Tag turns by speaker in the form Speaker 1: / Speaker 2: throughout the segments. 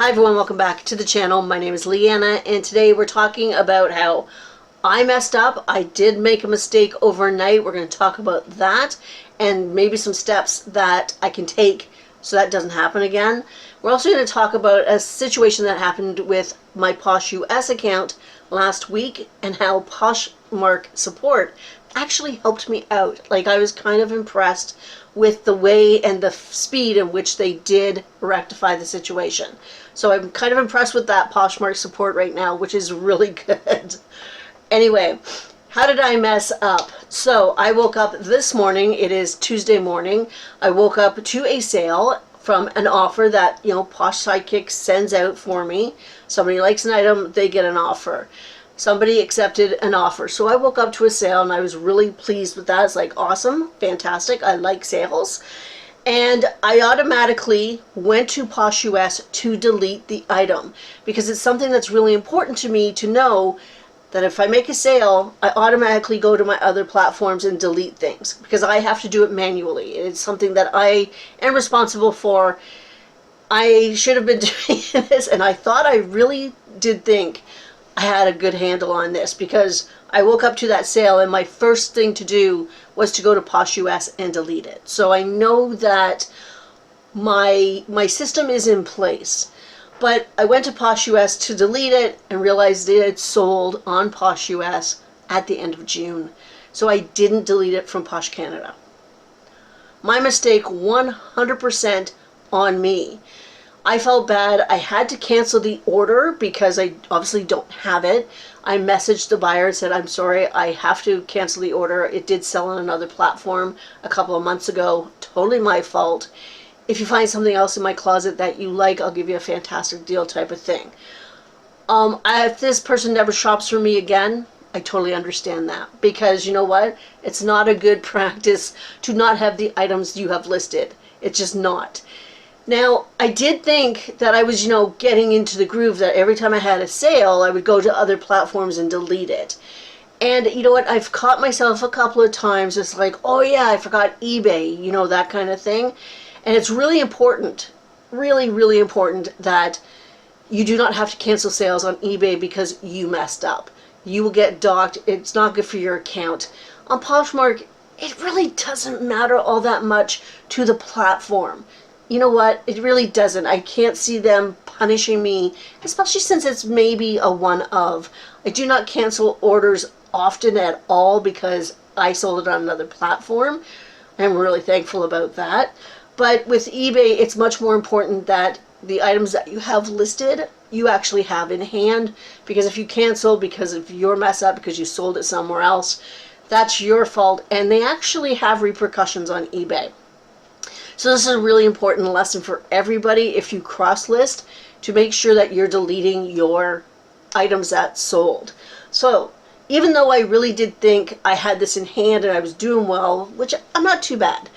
Speaker 1: Hi everyone, welcome back to the channel. My name is Leanna and today we're talking about how I messed up. I did make a mistake overnight. We're going to talk about that and maybe some steps that I can take so that doesn't happen again. We're also going to talk about a situation that happened with my Posh US account last week and how Poshmark support actually helped me out. Like, I was kind of impressed with the way and the speed in which they did rectify the situation. So I'm kind of impressed with that Poshmark support right now, which is really good. Anyway, how did I mess up? So I woke up this morning, it is Tuesday morning, I woke up to a sale from an offer that, Posh Sidekick sends out for me. Somebody likes an item, they get an offer. Somebody accepted an offer. So I woke up to a sale and I was really pleased with that. It's like, awesome, fantastic, I like sales. And I automatically went to Posh US to delete the item because it's something that's really important to me to know that if I make a sale, I automatically go to my other platforms and delete things because I have to do it manually. It's something that I am responsible for. I should have been doing this, and I thought I really did think I had a good handle on this because I woke up to that sale and my first thing to do was to go to Posh US and delete it. So I know that my system is in place. But I went to Posh US to delete it and realized it had sold on Posh US at the end of June. So I didn't delete it from Posh Canada. My mistake, 100% on me. I felt bad. I had to cancel the order because I obviously don't have it. I messaged the buyer and said, I'm sorry, I have to cancel the order. It did sell on another platform a couple of months ago. Totally my fault. If you find something else in my closet that you like, I'll give you a fantastic deal type of thing. If this person never shops for me again, I totally understand that. Because you know what? It's not a good practice to not have the items you have listed. It's just not. Now, I did think that I was, getting into the groove that every time I had a sale, I would go to other platforms and delete it. And you know what? I've caught myself a couple of times. It's like, oh yeah, I forgot eBay, that kind of thing. And it's really important, really, really important that you do not have to cancel sales on eBay because you messed up. You will get docked. It's not good for your account. On Poshmark, it really doesn't matter all that much to the platform. You know what? It really doesn't. I can't see them punishing me, especially since it's maybe a one-of. I do not cancel orders often at all because I sold it on another platform. I'm really thankful about that. But with eBay, it's much more important that the items that you have listed, you actually have in hand. Because if you cancel because of your mess up, because you sold it somewhere else, that's your fault. And they actually have repercussions on eBay. So this is a really important lesson for everybody if you cross-list to make sure that you're deleting your items that sold. So even though I really did think I had this in hand and I was doing well, which I'm not too bad,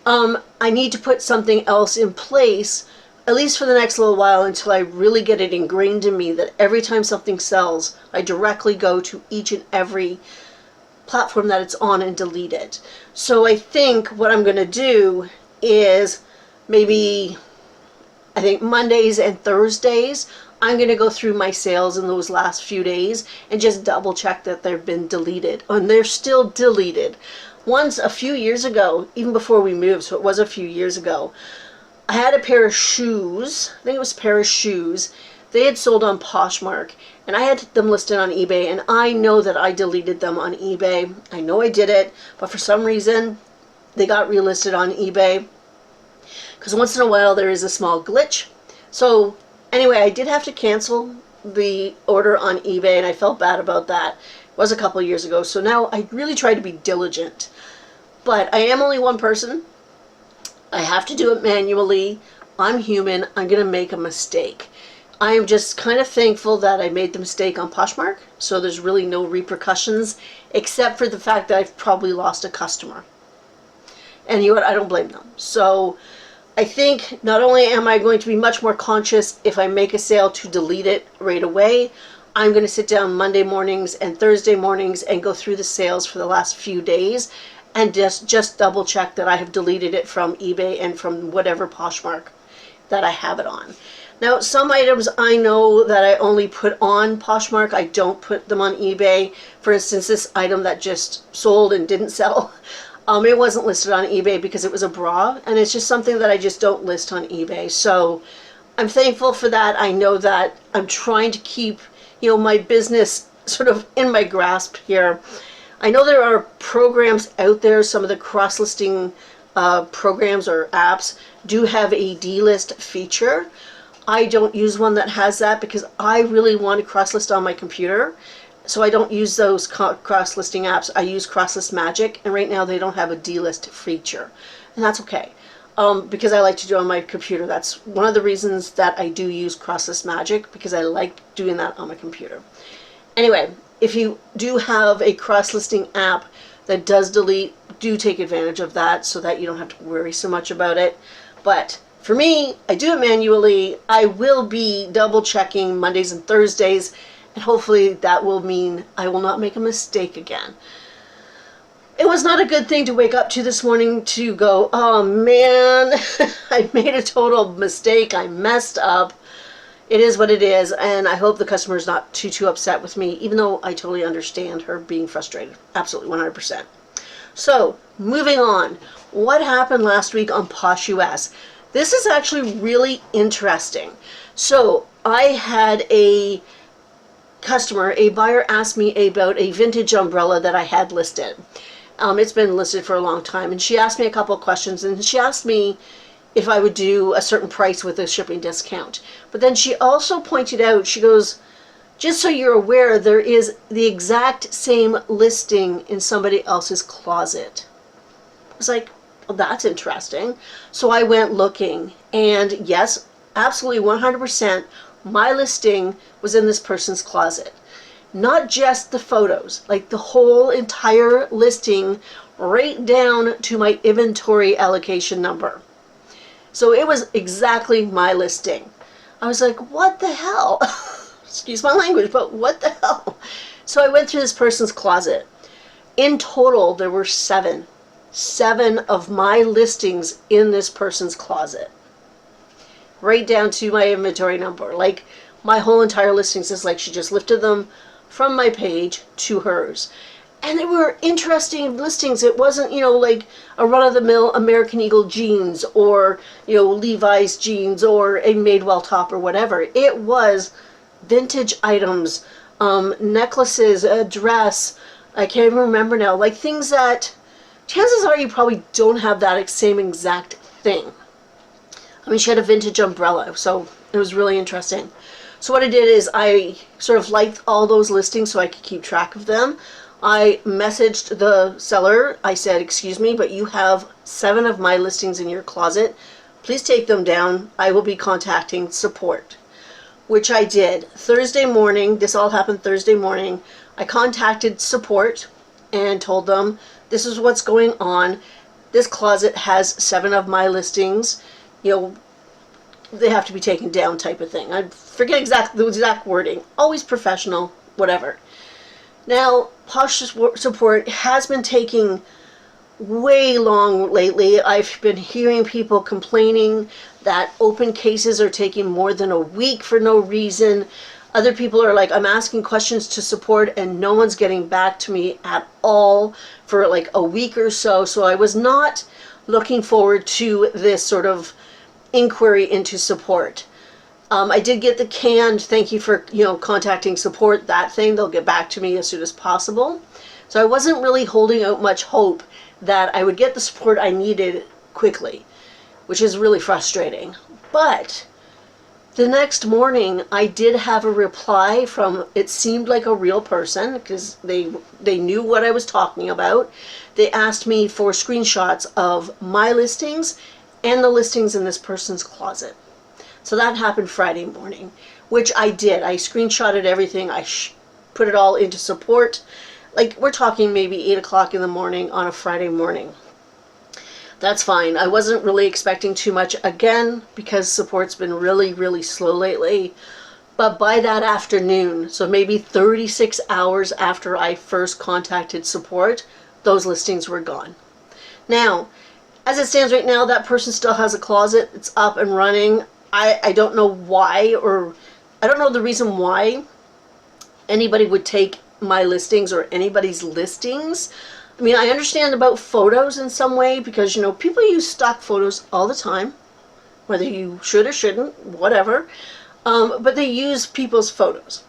Speaker 1: I need to put something else in place, at least for the next little while, until I really get it ingrained in me that every time something sells, I directly go to each and every platform that it's on and delete it. So I think what I'm going to do is maybe, I think Mondays and Thursdays, I'm going to go through my sales in those last few days and just double check that they've been deleted. And they're still deleted. Once, a few years ago, even before we moved, so it was a few years ago, I had a pair of shoes, I think it was a pair of shoes, they had sold on Poshmark, and I had them listed on eBay, and I know that I deleted them on eBay. I know I did it, but for some reason, they got relisted on eBay. Because once in a while, there is a small glitch. So anyway, I did have to cancel the order on eBay, and I felt bad about that. It was a couple of years ago, so now I really try to be diligent. But I am only one person. I have to do it manually. I'm human. I'm going to make a mistake. I am just kind of thankful that I made the mistake on Poshmark, so there's really no repercussions, except for the fact that I've probably lost a customer. And you know what? I don't blame them. So I think not only am I going to be much more conscious if I make a sale to delete it right away, I'm going to sit down Monday mornings and Thursday mornings and go through the sales for the last few days and just double check that I have deleted it from eBay and from whatever Poshmark that I have it on. Now, some items I know that I only put on Poshmark. I don't put them on eBay. For instance, this item that just sold and didn't sell, it wasn't listed on eBay because it was a bra, and it's just something that I just don't list on eBay. So I'm thankful for that. I know that I'm trying to keep, my business sort of in my grasp here. I know there are programs out there. Some of the cross-listing programs or apps do have a delist feature. I don't use one that has that because I really want to cross-list on my computer. So I don't use those cross-listing apps. I use Crosslist Magic, and right now they don't have a delist feature. And that's okay, because I like to do it on my computer. That's one of the reasons that I do use Crosslist Magic, because I like doing that on my computer. Anyway, if you do have a cross-listing app that does delete, do take advantage of that so that you don't have to worry so much about it. But for me, I do it manually. I will be double checking Mondays and Thursdays, and hopefully that will mean I will not make a mistake again. It was not a good thing to wake up to this morning to go, oh man, I made a total mistake. I messed up. It is what it is, and I hope the customer is not too upset with me, even though I totally understand her being frustrated. Absolutely, 100%. So, moving on. What happened last week on Posh US? This is actually really interesting. So, I had a customer, a buyer, asked me about a vintage umbrella that I had listed. It's been listed for a long time, and she asked me a couple of questions, and she asked me if I would do a certain price with a shipping discount. But then she also pointed out, she goes, just so you're aware, there is the exact same listing in somebody else's closet. I was like, well, that's interesting. So I went looking, and yes, absolutely 100%, my listing was in this person's closet. Not just the photos, like the whole entire listing, right down to my inventory allocation number. So it was exactly my listing. I was like, what the hell? Excuse my language, but what the hell? So I went through this person's closet. In total, there were seven of my listings in this person's closet. Right down to my inventory number. Like, my whole entire listings is like she just lifted them from my page to hers. And they were interesting listings. It wasn't, like a run-of-the-mill American Eagle jeans or, Levi's jeans or a Madewell top or whatever. It was vintage items, necklaces, a dress. I can't even remember now. Like things that, chances are you probably don't have that same exact thing. I mean, she had a vintage umbrella, so it was really interesting. So what I did is I sort of liked all those listings so I could keep track of them. I messaged the seller. I said, excuse me, but you have 7 of my listings in your closet. Please take them down. I will be contacting support, which I did. Thursday morning, this all happened Thursday morning, I contacted support and told them this is what's going on. This closet has 7 of my listings. They have to be taken down type of thing. I forget the exact wording. Always professional, whatever. Now, Posh support has been taking way long lately. I've been hearing people complaining that open cases are taking more than a week for no reason. Other people are like, I'm asking questions to support and no one's getting back to me at all for like a week or so. So I was not looking forward to this sort of inquiry into support. I did get the canned thank you for contacting support, that thing. They'll get back to me as soon as possible. So I wasn't really holding out much hope that I would get the support I needed quickly, which is really frustrating. But the next morning I did have a reply from, it seemed like a real person because they knew what I was talking about. They asked me for screenshots of my listings and the listings in this person's closet. So that happened Friday morning, which I did. I screenshotted everything. I put it all into support. Like, we're talking maybe 8 o'clock in the morning on a Friday morning. That's fine. I wasn't really expecting too much, again, because support's been really, really slow lately. But by that afternoon, so maybe 36 hours after I first contacted support, those listings were gone. Now, as it stands right now, that person still has a closet. It's up and running. I don't know why, or I don't know the reason why anybody would take my listings or anybody's listings. I mean, I understand about photos in some way because, you know, people use stock photos all the time, whether you should or shouldn't, whatever. But they use people's photos.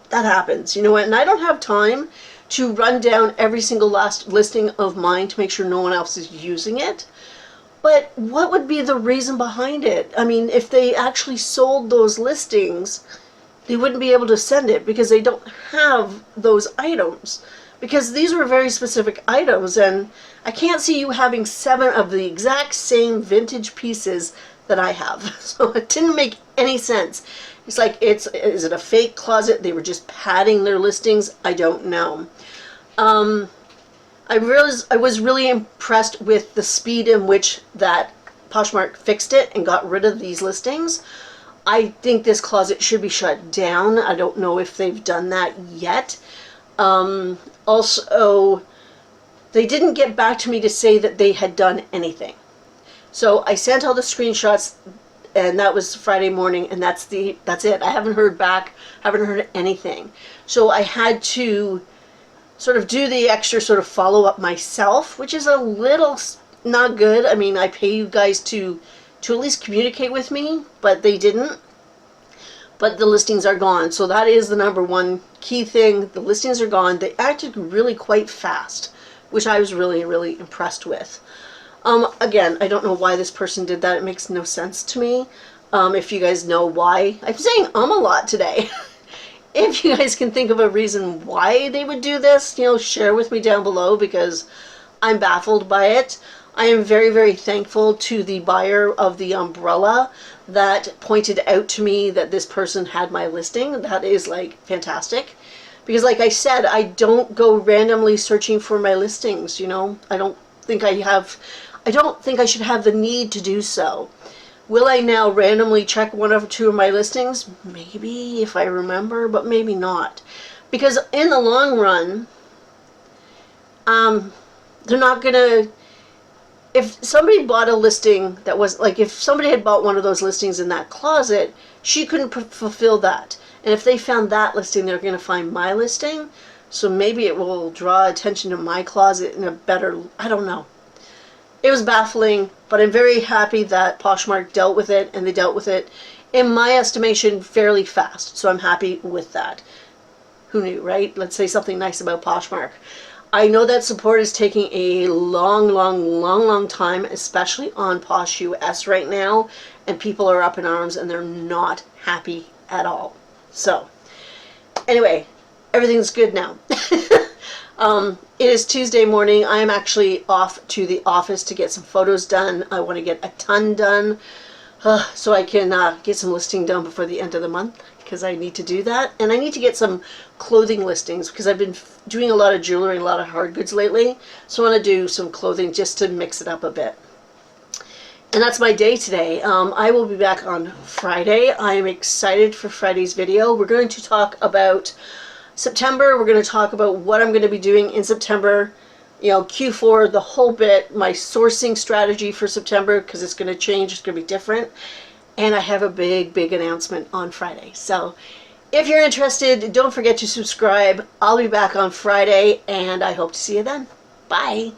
Speaker 1: That happens, you know what? And I don't have time to run down every single last listing of mine to make sure no one else is using it. But what would be the reason behind it? I mean, if they actually sold those listings, they wouldn't be able to send it because they don't have those items. Because these were very specific items, and I can't see you having 7 of the exact same vintage pieces that I have. So it didn't make any sense. It's like, is it a fake closet? They were just padding their listings? I don't know. I was really impressed with the speed in which that Poshmark fixed it and got rid of these listings. I think this closet should be shut down. I don't know if they've done that yet. Also, they didn't get back to me to say that they had done anything. So I sent all the screenshots, and that was Friday morning, and that's it. I haven't heard back, haven't heard anything. So I had to sort of do the extra sort of follow-up myself, which is a little not good. I mean, I pay you guys to at least communicate with me, but they didn't. But the listings are gone. So that is the number one key thing. The listings are gone. They acted really quite fast, which I was really, really impressed with. Again, I don't know why this person did that. It makes no sense to me. If you guys know why. I'm saying a lot today. If you guys can think of a reason why they would do this, you know, share with me down below, because I'm baffled by it. I am very, very thankful to the buyer of the umbrella that pointed out to me that this person had my listing. That is, like, fantastic. Because, like I said, I don't go randomly searching for my listings, you know. I don't think I should have the need to do so. Will I now randomly check 1 or 2 of my listings? Maybe, if I remember, but maybe not. Because in the long run, they're not gonna, if somebody bought a listing that was, like, if somebody had bought one of those listings in that closet, she couldn't fulfill that. And if they found that listing, they're gonna find my listing. So maybe it will draw attention to my closet in a better, I don't know. It was baffling, but I'm very happy that Poshmark dealt with it, and they dealt with it, in my estimation, fairly fast. So I'm happy with that. Who knew, right? Let's say something nice about Poshmark. I know that support is taking a long time, especially on Posh US right now, and people are up in arms and they're not happy at all. So, anyway, everything's good now. It is Tuesday morning. I am actually off to the office to get some photos done. I want to get a ton done so I can get some listing done before the end of the month, because I need to do that. And I need to get some clothing listings because I've been doing a lot of jewelry and a lot of hard goods lately. So I want to do some clothing just to mix it up a bit. And that's my day today. I will be back on Friday. I am excited for Friday's video. We're going to talk about September. We're going to talk about what I'm going to be doing in September, you know, Q4, the whole bit, my sourcing strategy for September, because it's going to change, it's going to be different. And I have a big announcement on Friday. So if you're interested, don't forget to subscribe. I'll be back on Friday, and I hope to see you then. Bye.